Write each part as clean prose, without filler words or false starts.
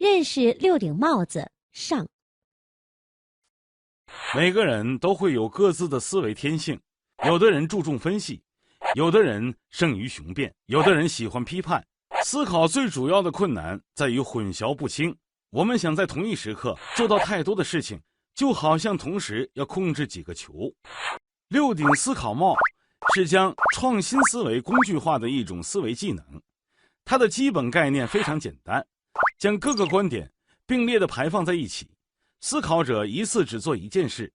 认识六顶帽子上。每个人都会有各自的思维天性，有的人注重分析，有的人胜于雄辩，有的人喜欢批判。思考最主要的困难在于混淆不清。我们想在同一时刻做到太多的事情，就好像同时要控制几个球。六顶思考帽是将创新思维工具化的一种思维技能。它的基本概念非常简单，将各个观点并列地排放在一起，思考者一次只做一件事，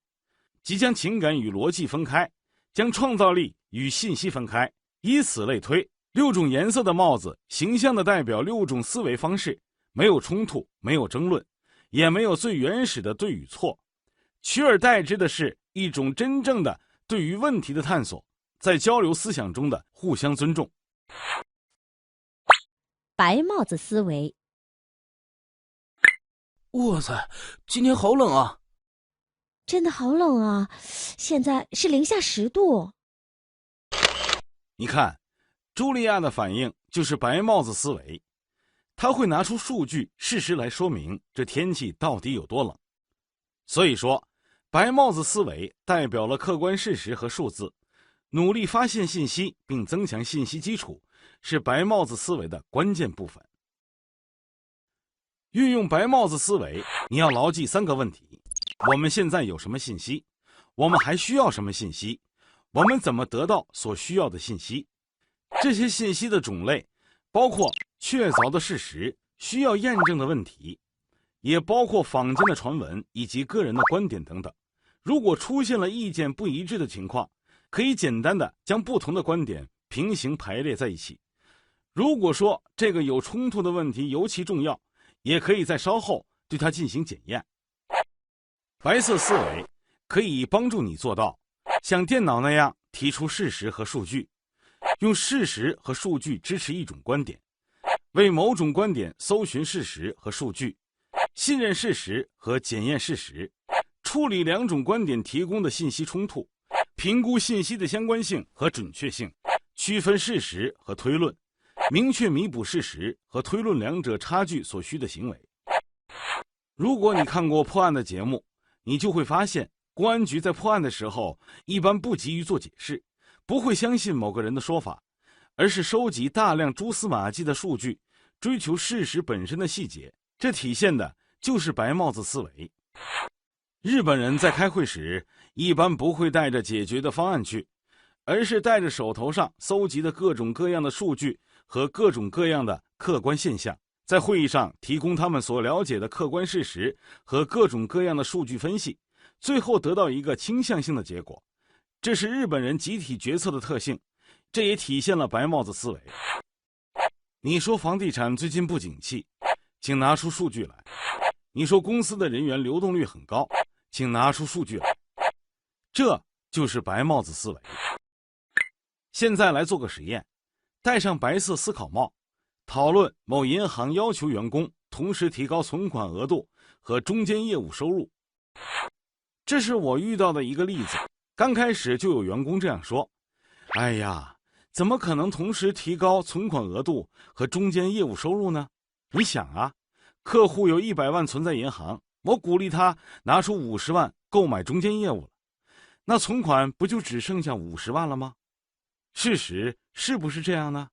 即将情感与逻辑分开，将创造力与信息分开，以此类推。六种颜色的帽子形象地代表六种思维方式，没有冲突，没有争论，也没有最原始的对与错，取而代之的是一种真正的对于问题的探索，在交流思想中的互相尊重。白帽子思维。哇塞，今天好冷啊！真的好冷啊，现在是零下10度。你看，茱莉亚的反应就是白帽子思维，她会拿出数据、事实来说明这天气到底有多冷。所以说，白帽子思维代表了客观事实和数字，努力发现信息并增强信息基础，是白帽子思维的关键部分。运用白帽子思维，你要牢记3个问题：我们现在有什么信息？我们还需要什么信息？我们怎么得到所需要的信息？这些信息的种类包括确凿的事实、需要验证的问题，也包括坊间的传闻以及个人的观点等等。如果出现了意见不一致的情况，可以简单的将不同的观点平行排列在一起。如果说这个有冲突的问题尤其重要，也可以在稍后对它进行检验。白色思维可以帮助你做到像电脑那样提出事实和数据，用事实和数据支持一种观点，为某种观点搜寻事实和数据，信任事实和检验事实，处理两种观点提供的信息冲突，评估信息的相关性和准确性，区分事实和推论，明确弥补事实和推论两者差距所需的行为。如果你看过破案的节目，你就会发现，公安局在破案的时候一般不急于做解释，不会相信某个人的说法，而是收集大量蛛丝马迹的数据，追求事实本身的细节。这体现的就是白帽子思维。日本人在开会时一般不会带着解决的方案去，而是带着手头上搜集的各种各样的数据和各种各样的客观现象，在会议上提供他们所了解的客观事实和各种各样的数据分析，最后得到一个倾向性的结果。这是日本人集体决策的特性，这也体现了白帽子思维。你说房地产最近不景气，请拿出数据来。你说公司的人员流动率很高，请拿出数据来。这就是白帽子思维。现在来做个实验，戴上白色思考帽，讨论某银行要求员工同时提高存款额度和中间业务收入。这是我遇到的一个例子。刚开始就有员工这样说：哎呀，怎么可能同时提高存款额度和中间业务收入呢？你想啊，客户有100万存在银行，我鼓励他拿出50万购买中间业务了，那存款不就只剩下50万了吗？事实是不是这样呢？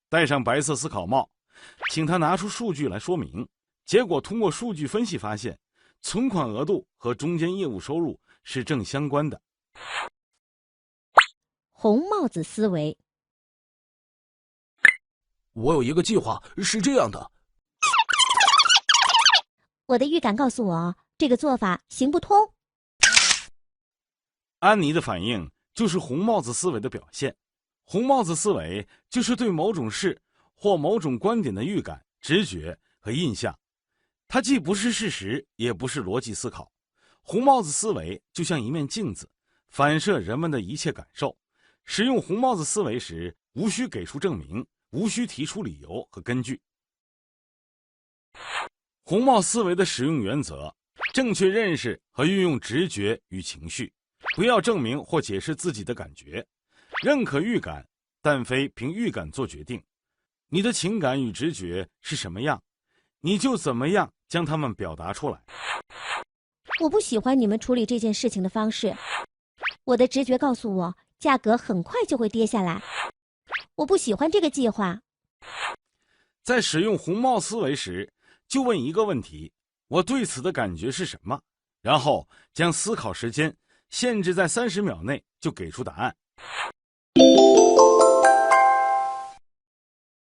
戴上白色思考帽，请他拿出数据来说明。结果通过数据分析发现，存款额度和中间业务收入是正相关的。红帽子思维。我有一个计划，是这样的。我的预感告诉我，这个做法行不通。安妮的反应就是红帽子思维的表现。红帽子思维就是对某种事或某种观点的预感、直觉和印象，它既不是事实，也不是逻辑思考。红帽子思维就像一面镜子，反射人们的一切感受。使用红帽子思维时，无需给出证明，无需提出理由和根据。红帽思维的使用原则：正确认识和运用直觉与情绪，不要证明或解释自己的感觉，认可预感，但非凭预感做决定。你的情感与直觉是什么样，你就怎么样将它们表达出来。我不喜欢你们处理这件事情的方式。我的直觉告诉我，价格很快就会跌下来。我不喜欢这个计划。在使用红帽思维时，就问一个问题：我对此的感觉是什么？然后将思考时间限制在30秒内就给出答案。